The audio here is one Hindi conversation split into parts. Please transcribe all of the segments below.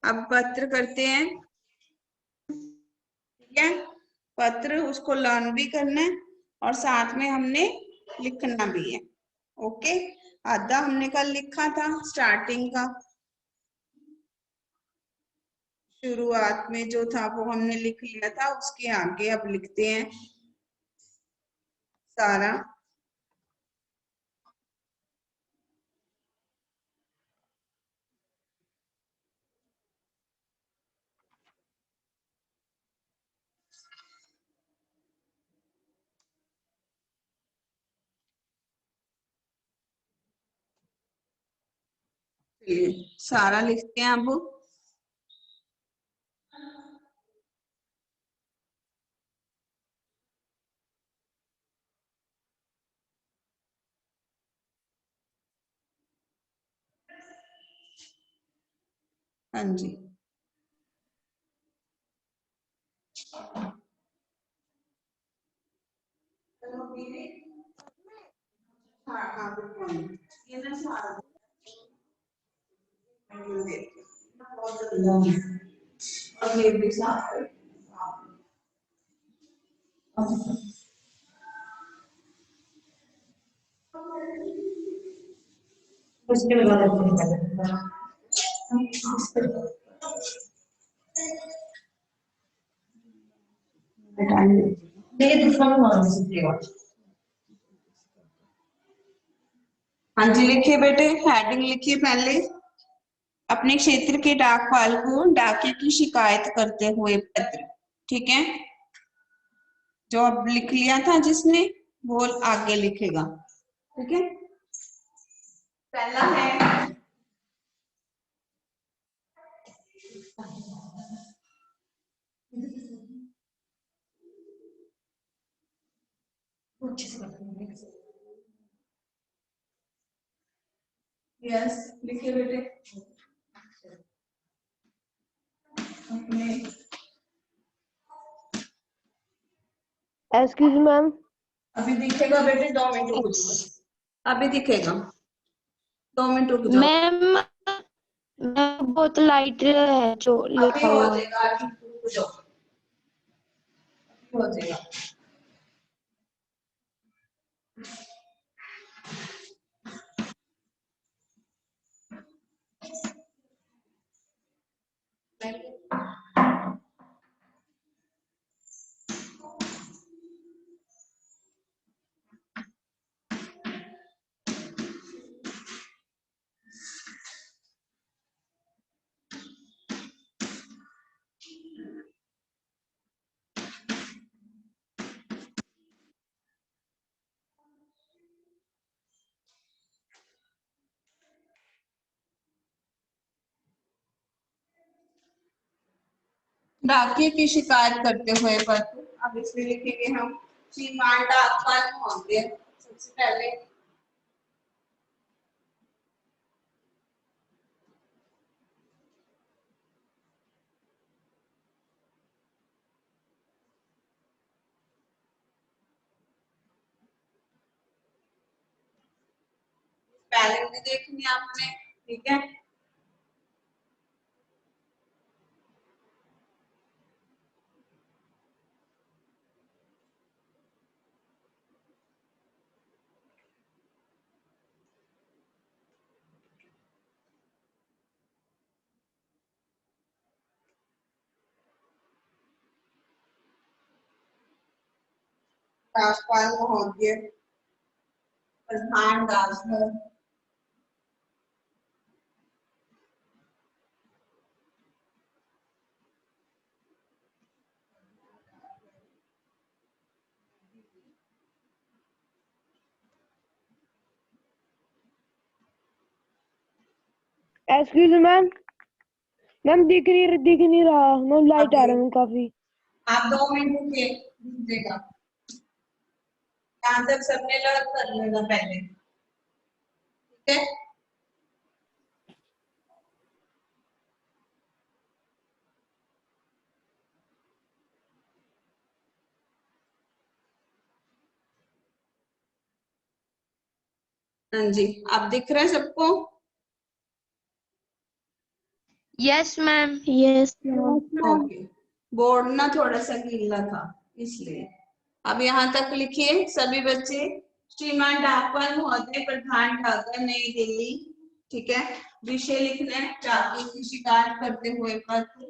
अब पत्र करते हैं, ठीक है। पत्र उसको लर्न भी करना है और साथ में हमने लिखना भी है। ओके, आधा हमने कल लिखा था स्टार्टिंग का, शुरुआत में जो था वो हमने लिख लिया था, उसके आगे अब लिखते हैं सारा। सारा लिखते हैं अब। हाँ जी, ये ना सारा और ये भी साफ कर। उसके बाद ये दूसरा में मान सकते हो। हाँ जी, लिखिए बेटे, हेडिंग लिखिए पहले। अपने क्षेत्र के डाकपाल को डाकिया की शिकायत करते हुए पत्र, ठीक है। जो अब लिख लिया था जिसने, वो आगे लिखेगा, ठीक है। पहला है यस, लिखिए बेटे अपने। एक्सक्यूज मैम, अभी दिखेगा बेटे, 2 मिनट रुक जाओ, अभी दिखेगा, 2 मिनट रुक जाओ। मैम बहुत लाइट है जो अभी लिखा हो हुआ। जाएगा, अभी रुक जाओ, हो जाएगा। डाकिये की शिकायत करते हुए पत्र, अब इसमें लिखेंगे हम श्रीमान डाकपाल महोदय। सबसे पहले स्पेलिंग भी देखनी है आपने, ठीक है। डाकपाल महोदय, प्रधान डाकघर। एक्सक्यूज मैम, मैम दिख नहीं रहा मैम, लाइट आ रहा है काफी। आप 2 मिनट रुकिए, रुक जाएगा। यहाँ तक सबने लर्न कर लेना पहले, ठीक है। हाँ जी, आप दिख रहा है सबको? Yes ma'am. Yes ma'am. Okay, board ना थोड़ा सा गीला था इसलिए। अब यहाँ तक लिखिए सभी बच्चे। श्रीमान डाकपाल महोदय, प्रधान डाकघर, नई दिल्ली। ठीक है, विषय लिखना है डाकिए की शिकायत करते हुए पत्र।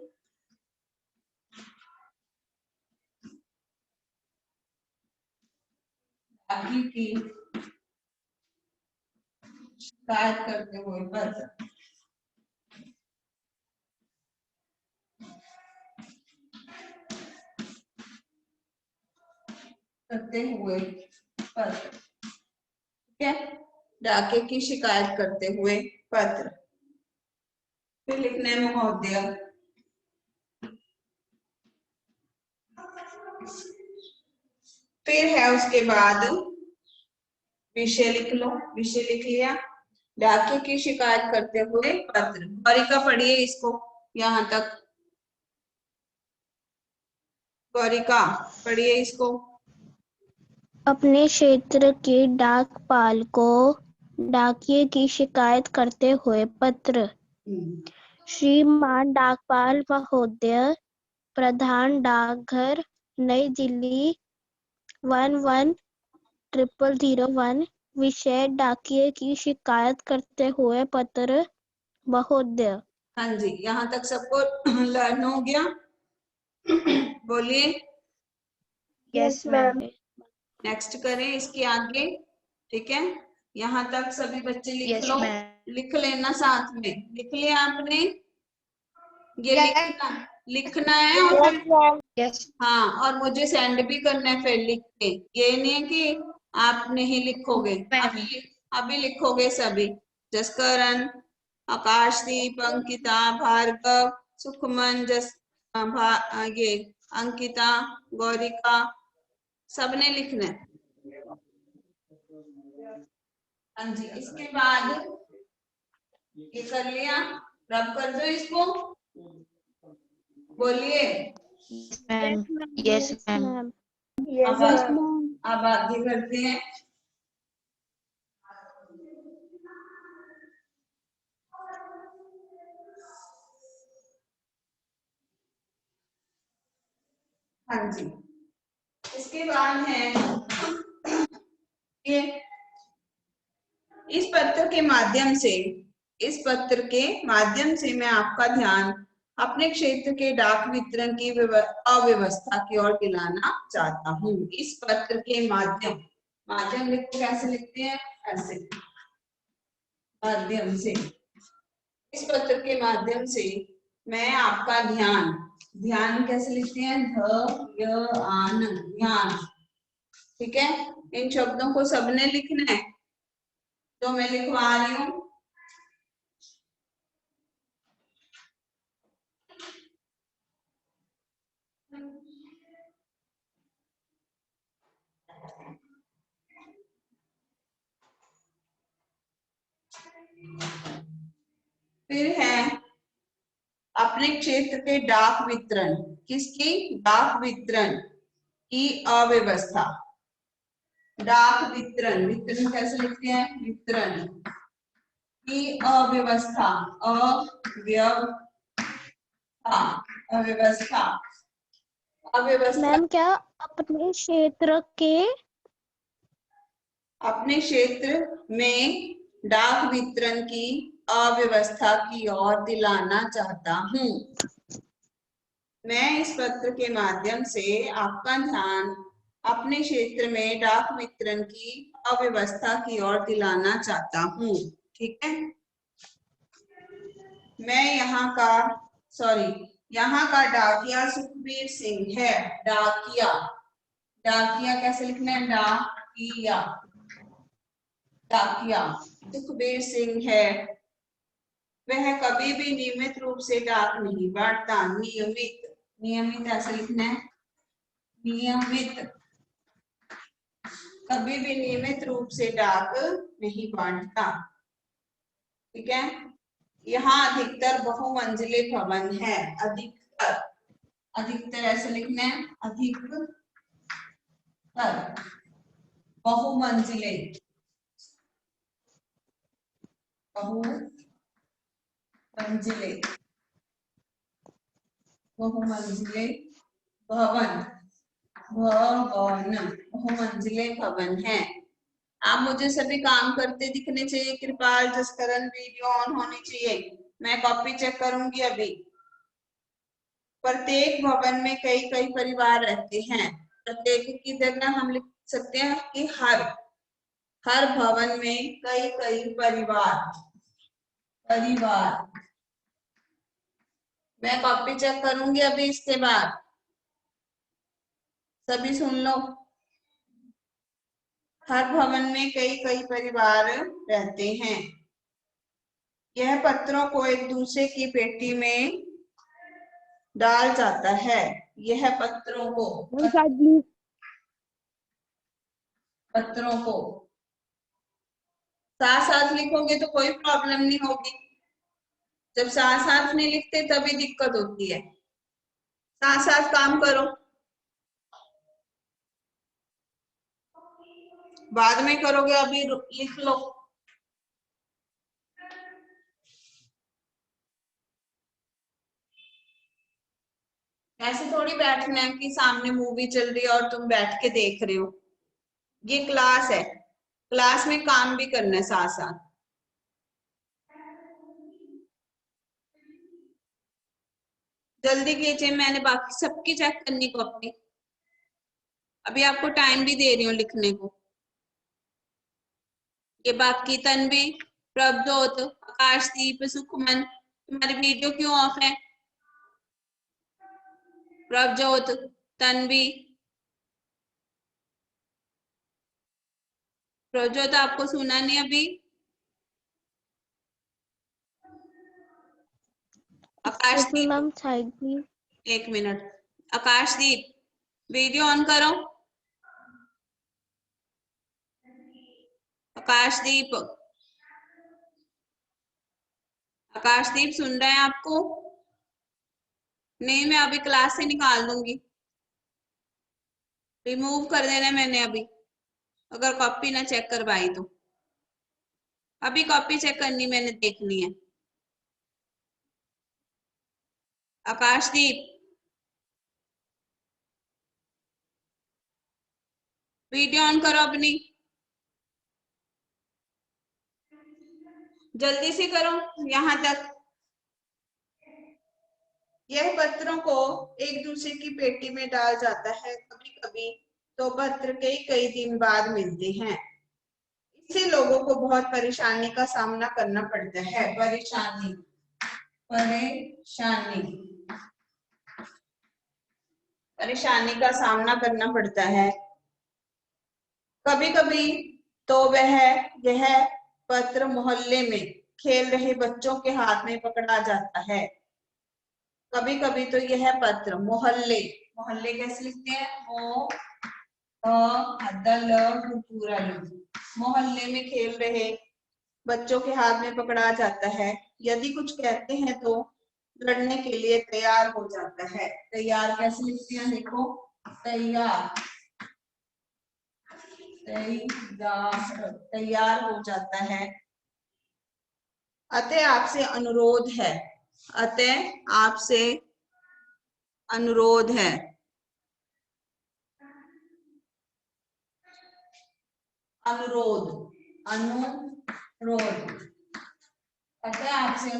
डाकिए की शिकायत करते हुए पत्र। करते हुए पत्र, ठीक है, डाके की शिकायत करते हुए पत्र। फिर लिखना है महोदय। फिर है उसके बाद विषय लिख लो, विषय लिख लिया। डाके की शिकायत करते हुए पत्र। गौरिका पढ़िए इसको यहाँ तक। गौरिका पढ़िए इसको। अपने क्षेत्र के डाकपाल को डाकिए की शिकायत करते हुए पत्र। श्रीमान डाकपाल महोदय, प्रधान डाकघर, नई दिल्ली 110001। विषय डाकिए की शिकायत करते हुए पत्र महोदय। हाँ जी, यहाँ तक सबको लर्न हो गया? बोलिए। Yes ma'am. नेक्स्ट करें इसके आगे। ठीक है, यहाँ तक सभी बच्चे लिख यस लो। मैम। लिख लेना साथ में। लिख लिया आपने? ये लिखना है और फिर यस। हाँ, और मुझे सेंड भी करना है फिर लिख के। ये नहीं है कि आप नहीं लिखोगे। मैम। अभी लिखोगे सभी। जसकरण, आकाशदीप, अंकिता, भार्गव, सुखमन, ये अंकिता, गौरिका, सबने लिखना है। हाँ जी, इसके बाद ये कर लिया, रब कर दो इसको। बोलिए। मैम। Yes ma'am. अब आगे करते हैं। हाँ जी, इसके बाद है ये इस पत्र के माध्यम से, इस पत्र के माध्यम से मैं आपका ध्यान अपने क्षेत्र के डाक वितरण की अव्यवस्था की ओर दिलाना चाहता हूँ। इस पत्र के माध्यम, माध्यम लिखो, कैसे लिखते हैं? ऐसे, माध्यम से। इस पत्र के माध्यम से मैं आपका ध्यान, ध्यान कैसे लिखते हैं? ध्यान। ठीक है, इन शब्दों को सबने लिखना है तो मैं लिखवा रही हूँ। फिर है अपने क्षेत्र के डाक वितरण, किसकी? डाक वितरण की अव्यवस्था। डाक वितरण, वितरण कैसे लिखते हैं? वितरण की अव्यवस्था, अव्यवस्था, अव्यवस्था। मैम क्या अपने क्षेत्र के अपने क्षेत्र में डाक वितरण की अव्यवस्था की ओर दिलाना चाहता हूँ। मैं इस पत्र के माध्यम से आपका ध्यान अपने क्षेत्र में डाक वितरण की अव्यवस्था की ओर दिलाना चाहता हूँ। ठीक है, मैं यहाँ का डाकिया सुखबीर सिंह है। डाकिया, डाकिया कैसे लिखना है? डाकिया, डाकिया सुखबीर सिंह है। वह कभी भी नियमित रूप से डाक नहीं बांटता। नियमित, नियमित ऐसे लिखना है, नियमित, कभी भी नियमित रूप से डाक नहीं बांटता। ठीक है, यहाँ अधिकतर बहुमंजिले भवन है। अधिकतर, अधिकतर ऐसे लिखना है, अधिकतर बहुमंजिले, बहुमंजिले बहुमंजिले भवन, भवन बहुमंजिले भवन है। आप मुझे सभी काम करते दिखने चाहिए। कृपाल, जसकरण, वीडियो ऑन होनी चाहिए। मैं कॉपी चेक करूंगी अभी। प्रत्येक भवन में कई कई परिवार रहते हैं। प्रत्येक की जगह हम लिख सकते हैं कि हर भवन में कई कई परिवार। मैं कॉपी चेक करूंगी अभी इसके बाद। सभी सुन लो। हर भवन में कई कई परिवार रहते हैं। यह पत्रों को एक दूसरे की पेटी में डाल जाता है। यह पत्रों को मैम साइड प्लीज। साथ साथ लिखोगे तो कोई प्रॉब्लम नहीं होगी। जब साथ साथ नहीं लिखते तभी दिक्कत होती है। साथ साथ काम करो, बाद में करोगे, अभी लिख लो। ऐसे थोड़ी बैठना है कि सामने मूवी चल रही है और तुम बैठ के देख रहे हो। ये क्लास है, क्लास में काम भी करना है साथ साथ। जल्दी कीजिए, मैंने बाकी सबकी चेक करनी कॉपी। अभी आपको टाइम भी दे रही हूँ लिखने को। ये बाकी तन्वी, प्रभजोत, आकाशदीप, सुखमन, तुम्हारी वीडियो क्यों ऑफ है? प्रभजोत, तन्वी, प्रभजोत आपको सुना नहीं अभी? Akashdeep, ma'am side please. 1 minute. Akashdeep, video on करो। आकाशदीप, आकाशदीप सुन रहे हैं आपको? नहीं, मैं अभी क्लास से निकाल दूंगी। रिमूव कर देना है मैंने अभी, अगर कॉपी ना चेक करवाई तो। अभी कॉपी चेक करनी मैंने, देखनी है। आकाशदीप, वीडियो ऑन करो अपनी, जल्दी से करो। यहां तक। यह पत्रों को एक दूसरे की पेटी में डाल जाता है। कभी कभी तो पत्र कई कई दिन बाद मिलते हैं। इससे लोगों को बहुत परेशानी का सामना करना पड़ता है। परेशानी का सामना करना पड़ता है। कभी कभी तो यह पत्र मोहल्ले में खेल रहे बच्चों के हाथ में पकड़ा जाता है। कभी कभी तो यह पत्र मोहल्ले कैसे लिखते हैं? मोहल्ले में खेल रहे बच्चों के हाथ में पकड़ा जाता है। यदि कुछ कहते हैं तो लड़ने के लिए तैयार हो जाता है। तैयार कैसे लिखते हैं? देखो, तैयार हो जाता है। अतः आपसे अनुरोध है। अनुरोध है। अतः आपसे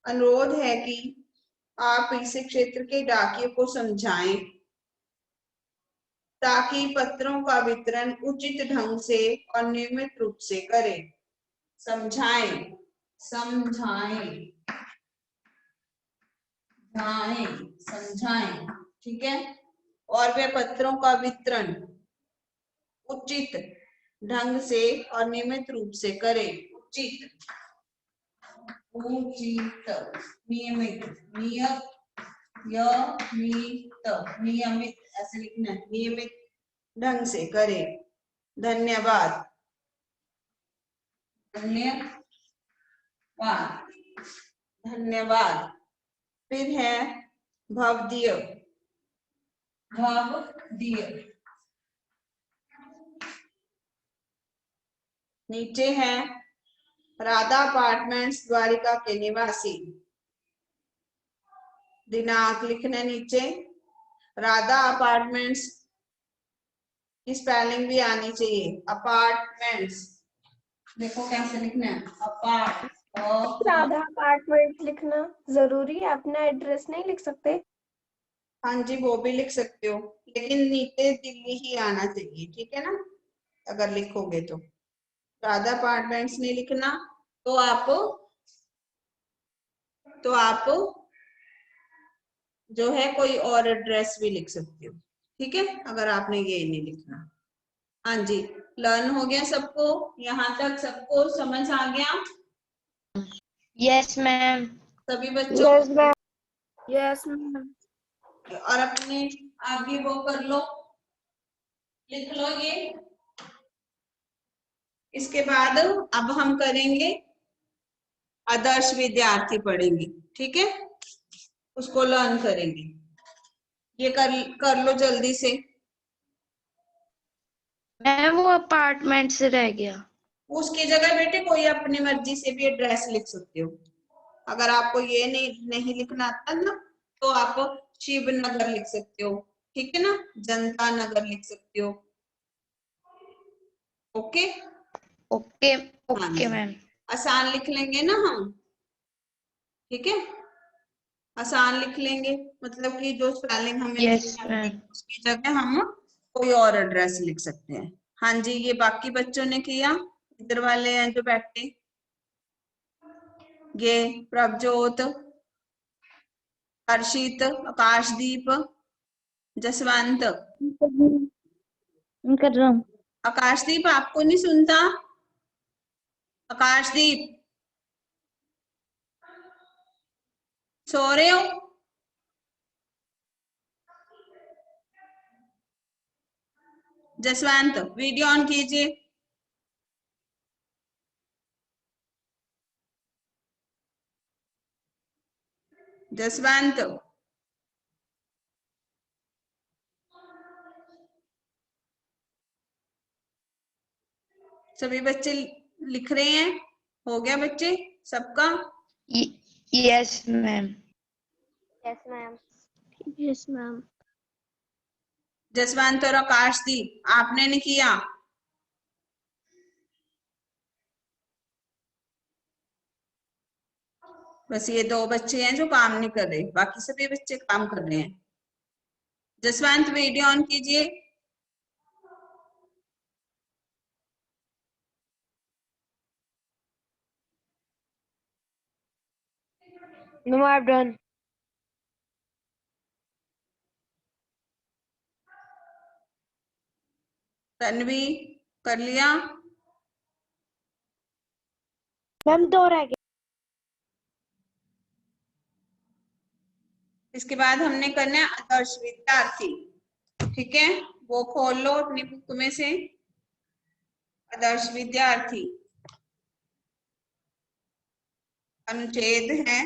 अनुरोध है कि आप इस क्षेत्र के डाकियों को समझाएं ताकि पत्रों का वितरण उचित ढंग से और नियमित रूप से करें। समझाएं, ठीक है। और वे पत्रों का वितरण उचित ढंग से और नियमित रूप से करें। नियमित ऐसे लिखना है, नियमित ढंग से करें। धन्यवाद। फिर है भवदीय। नीचे है राधा अपार्टमेंट्स, द्वारिका के निवासी। दिनांक लिखना है नीचे। राधा अपार्टमेंट्स की स्पेलिंग भी आनी चाहिए। अपार्टमेंट्स, देखो कैसे लिखना है, राधा अपार्टमेंट लिखना जरूरी है, अपना एड्रेस नहीं लिख सकते? हाँ जी, वो भी लिख सकते हो, लेकिन नीचे दिल्ली ही आना चाहिए, ठीक है ना, अगर लिखोगे तो। राधा अपार्टमेंट्स नहीं लिखना, तो आप जो है कोई और एड्रेस भी लिख सकते हो, ठीक है, अगर आपने ये नहीं लिखना। हाँ जी, लर्न हो गया सबको? यहाँ तक सबको समझ आ गया? Yes, ma'am. सभी बच्चों? Yes ma'am. Yes ma'am. और अपने आगे वो कर लो, लिख लो ये। इसके बाद अब हम करेंगे आदर्श विद्यार्थी, पढ़ेंगे, ठीक है, उसको लर्न करेंगे। ये कर लो जल्दी से। मैम वो अपार्टमेंट से रह गया। उसकी जगह बेटे कोई अपनी मर्जी से भी एड्रेस लिख सकते हो। अगर आपको ये नहीं लिखना आता ना, तो आप शिव नगर लिख सकते हो, ठीक है ना, जनता नगर लिख सकते हो। ओके, ओके हाँ ओके जी, मैम। आसान लिख लेंगे ना हम, ठीक है, आसान लिख लेंगे, मतलब कि जो स्पेलिंग हमें Yes, नहीं आती मैम। उसकी जगह हम कोई और एड्रेस लिख सकते हैं। हाँ जी, ये बाकी बच्चों ने किया, इधर वाले हैं जो बैठे, ये प्रभजोत, हर्षित, आकाशदीप, जसवंत। कर रहा हूँ। आकाशदीप आपको नहीं सुनता? आकाशदीप सो रहे हो? जसवंत वीडियो ऑन कीजिए। जसवंत, सभी बच्चे लिख रहे हैं? हो गया बच्चे सबका? Yes ma'am. Yes ma'am. Yes ma'am. Jaswant और आकाशदीप आपने नहीं किया? बस ये दो बच्चे हैं जो काम नहीं कर रहे, बाकी सभी बच्चे काम कर रहे हैं। जसवंत वीडियो ऑन कीजिए। No I have done. Tanvi कर लिया? मैम दो रह गए। इसके बाद हमने करना है आदर्श विद्यार्थी, ठीक है, वो खोल लो अपनी बुक में से। आदर्श विद्यार्थी अनुच्छेद है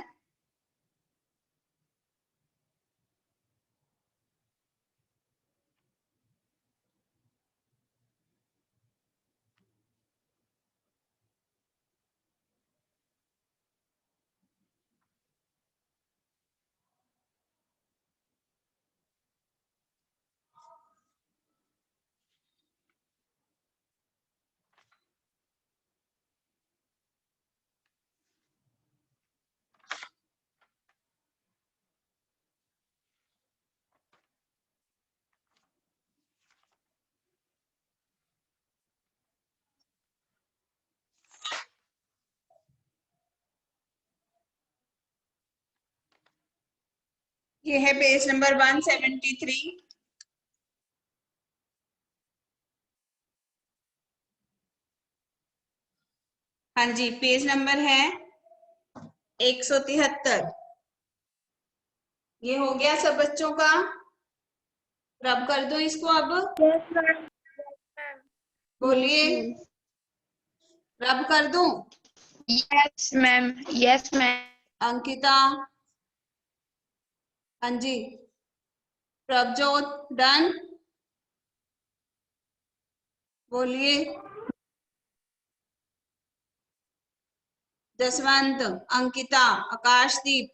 ये है पेज नंबर 173। हाँ जी, पेज नंबर है 173। ये हो गया सब बच्चों का? रब कर दो इसको अब, यस मैम। बोलिए, रब कर दूं? Yes ma'am. Yes ma'am. Ankita, हाँ जी, प्रभजोत डन, बोलिए। जसवंत, अंकिता, आकाशदीप,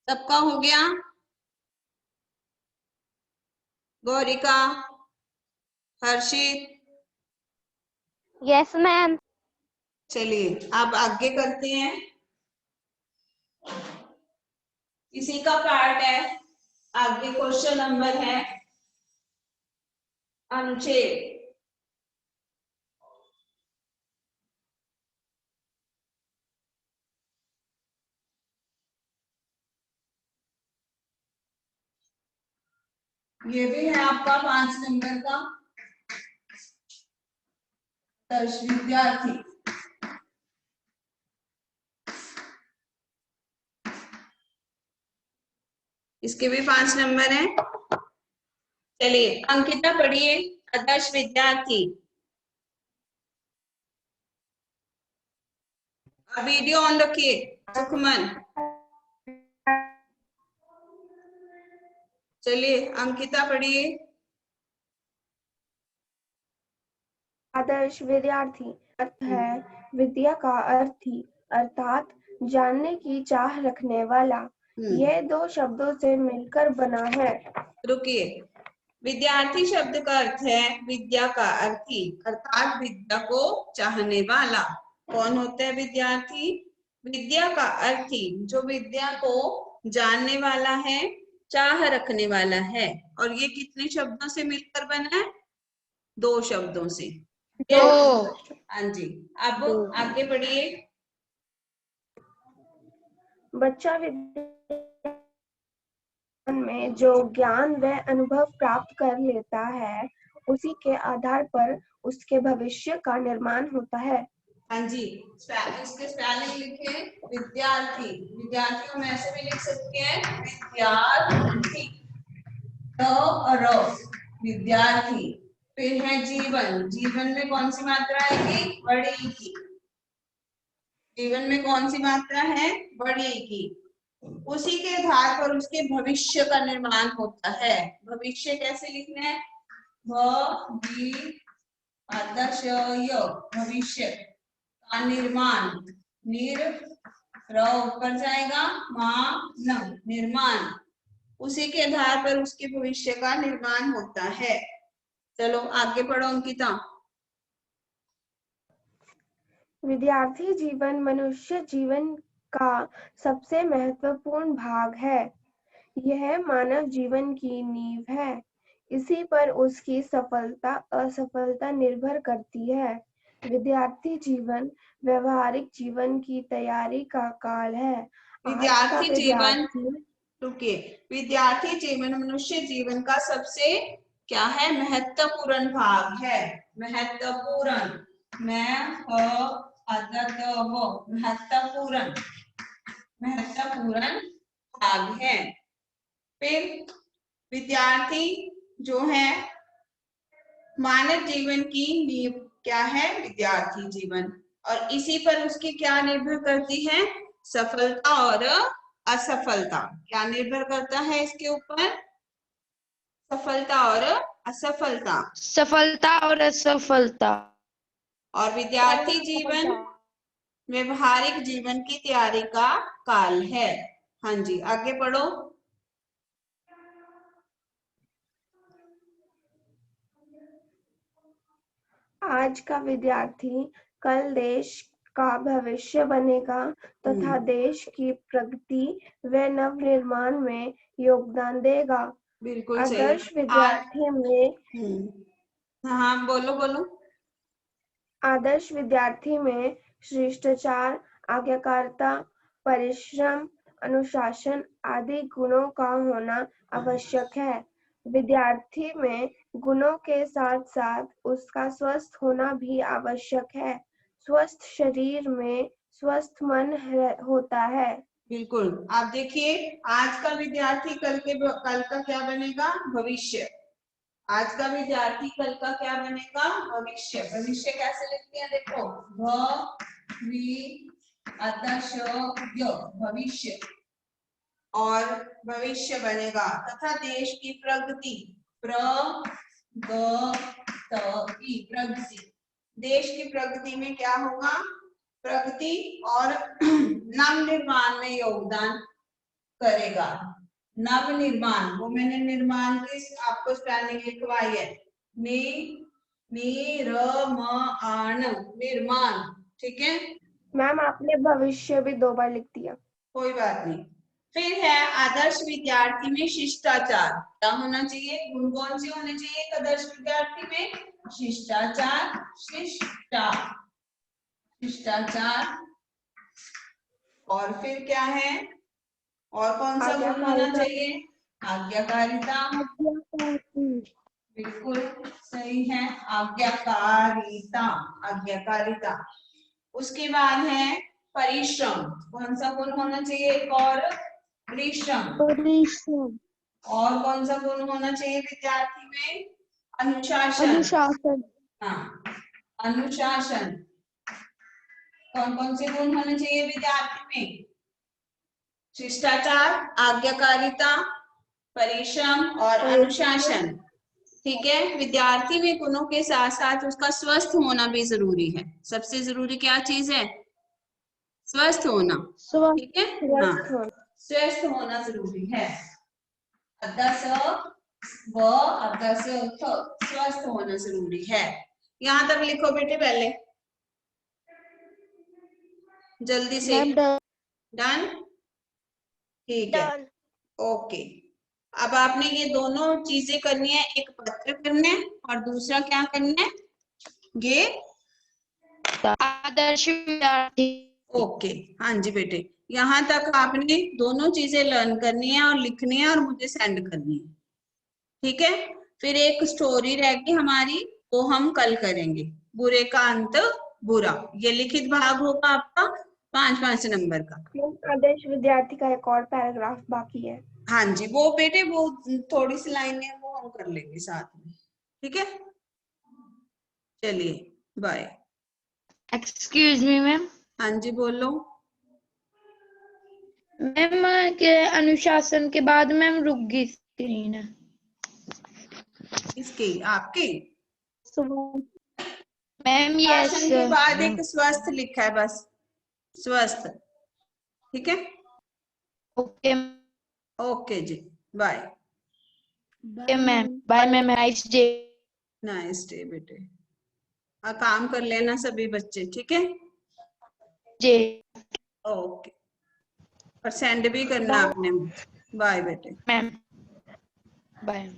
सबका हो गया? गौरिका, हर्षित, यस मैम। चलिए अब आगे करते हैं। इसी का पार्ट है, आगे क्वेश्चन नंबर है अनुच्छेद। ये भी है आपका 5 नंबर का। दर्श विद्यार्थी, इसके भी 5 नंबर हैं। चलिए अंकिता पढ़िए, आदर्श विद्यार्थी। वीडियो ऑन रखिए। सुखमन, चलिए अंकिता पढ़िए। आदर्श विद्यार्थी अर्थ है विद्या का अर्थी, अर्थात जानने की चाह रखने वाला। यह 2 शब्दों से मिलकर बना है। रुकिए, विद्यार्थी शब्द का अर्थ है विद्या का अर्थी, अर्थात विद्या को चाहने वाला। कौन होता है विद्यार्थी? विद्या का अर्थी, जो विद्या को जानने वाला है, चाह रखने वाला है। और ये कितने शब्दों से मिलकर बना है? 2 शब्दों से। दो। हाँ जी, अब आगे बढ़िए। बच्चा विद्या में जो ज्ञान व अनुभव प्राप्त कर लेता है, उसी के आधार पर उसके भविष्य का निर्माण होता है। हाँ जी, इसके स्पेलिंग लिखे। विद्यार्थी, विद्यार्थी हम ऐसे भी लिख सकते हैं विद्यार्थी, और विद्यार्थी। फिर है जीवन, जीवन में कौन सी मात्रा आएगी? बड़ी की। जीवन में कौन सी मात्रा है? बड़ी की। उसी के आधार पर उसके भविष्य का निर्माण होता है। भविष्य कैसे लिखना है? भविष्य का निर्माण, ऊपर जाएगा, निर्माण। उसी के आधार पर उसके भविष्य का निर्माण होता है। चलो आगे पढ़ो अंकिता। विद्यार्थी जीवन मनुष्य जीवन का सबसे महत्वपूर्ण भाग है। यह मानव जीवन की नींव है। इसी पर उसकी सफलता असफलता निर्भर करती है। विद्यार्थी जीवन व्यवहारिक जीवन की तैयारी का काल है। विद्यार्थी जीवन, रुकिए, विद्यार्थी जीवन मनुष्य जीवन का सबसे क्या है? महत्वपूर्ण भाग है। महत्वपूर्ण, महत्वपूर्ण भाग है। फिर विद्यार्थी जो है मानव जीवन की नींव क्या है? विद्यार्थी जीवन। और इसी पर उसकी क्या निर्भर करती है? सफलता और असफलता। क्या निर्भर करता है इसके ऊपर? सफलता और असफलता। सफलता और असफलता। और विद्यार्थी जीवन व्यवहारिक जीवन की तैयारी का काल है। हाँ जी, आगे पढ़ो। आज का विद्यार्थी कल देश का भविष्य बनेगा तथा देश की प्रगति व नवनिर्माण में योगदान देगा। बिल्कुल सही। आदर्श विद्यार्थी में हाँ बोलो बोलो। आदर्श विद्यार्थी में शिष्टाचार, आज्ञाकारिता, परिश्रम, अनुशासन आदि गुणों का होना आवश्यक है। विद्यार्थी में गुणों के साथ साथ उसका स्वस्थ होना भी आवश्यक है। स्वस्थ शरीर में स्वस्थ मन होता है। बिल्कुल, आप देखिए, आज का विद्यार्थी कल का क्या बनेगा? भविष्य। आज का विद्यार्थी कल का क्या बनेगा? भविष्य। भविष्य कैसे लिखते हैं? देखो, भविष्य। और भविष्य बनेगा तथा देश की प्रगति, प्रगति। देश की प्रगति में क्या होगा? प्रगति और नव निर्माण में योगदान करेगा। नव निर्माण, वो मैंने निर्माण की आपको स्पेलिंग लिखवाई है, निर्माण, निर्माण, ठीक है। मैम आपने भविष्य भी 2 बार लिख दिया। कोई बात नहीं। फिर है आदर्श विद्यार्थी में शिष्टाचार। क्या होना चाहिए, गुण कौन से होने चाहिए एक आदर्श विद्यार्थी में? शिष्टाचार, शिष्टाचार। और फिर क्या है, और कौन सा गुण होना चाहिए? आज्ञाकारिता। बिल्कुल सही है, आज्ञाकारिता, आज्ञाकारिता। उसके बाद है परिश्रम। कौन सा गुण होना चाहिए एक और? परिश्रम। और कौन सा गुण होना चाहिए विद्यार्थी में? अनुशासन। हाँ, अनुशासन। कौन कौन से गुण होने चाहिए विद्यार्थी में? शिष्टाचार, आज्ञाकारिता, परिश्रम और अनुशासन, ठीक है। विद्यार्थी में गुणों के साथ साथ उसका स्वस्थ होना भी जरूरी है। सबसे जरूरी क्या चीज है? स्वस्थ होना, ठीक है। हाँ, स्वस्थ होना जरूरी है। स्वस्थ होना जरूरी है। यहाँ तक लिखो बेटे पहले, जल्दी से। डन, ठीक है, ओके। अब आपने ये दोनों चीजें करनी है, एक पत्र करना है और दूसरा क्या करना है, ये आदर्श विद्यार्थी। ओके। हाँ जी बेटे, यहाँ तक आपने दोनों चीजें लर्न करनी है और लिखनी है और मुझे सेंड करनी है, ठीक है। फिर एक स्टोरी रहेगी हमारी, वो हम कल करेंगे, बुरे का अंत बुरा। ये लिखित भाग होगा आपका 5-5 नंबर का। आदर्श विद्यार्थी का एक और पैराग्राफ बाकी है। हाँ जी, वो बेटे वो थोड़ी सी लाइनें वो हम कर लेंगे साथ में, ठीक है। चलिए, बाय। Excuse me ma'am. हाँ जी, बोलो। मैम के अनुशासन के बाद मैम रुक गई स्क्रीन। इसकी आपकी मैम यस। शासन के बाद एक स्वस्थ लिखा है, बस स्वस्थ, ठीक है। ओके ओके जी, bye. Ma'am, bye ma'am, nice day. Nice day बेटे। काम कर लेना सभी बच्चे, ठीक है। जे ओके, और सेंड भी करना आपने। बाय बेटे। Ma'am, bye.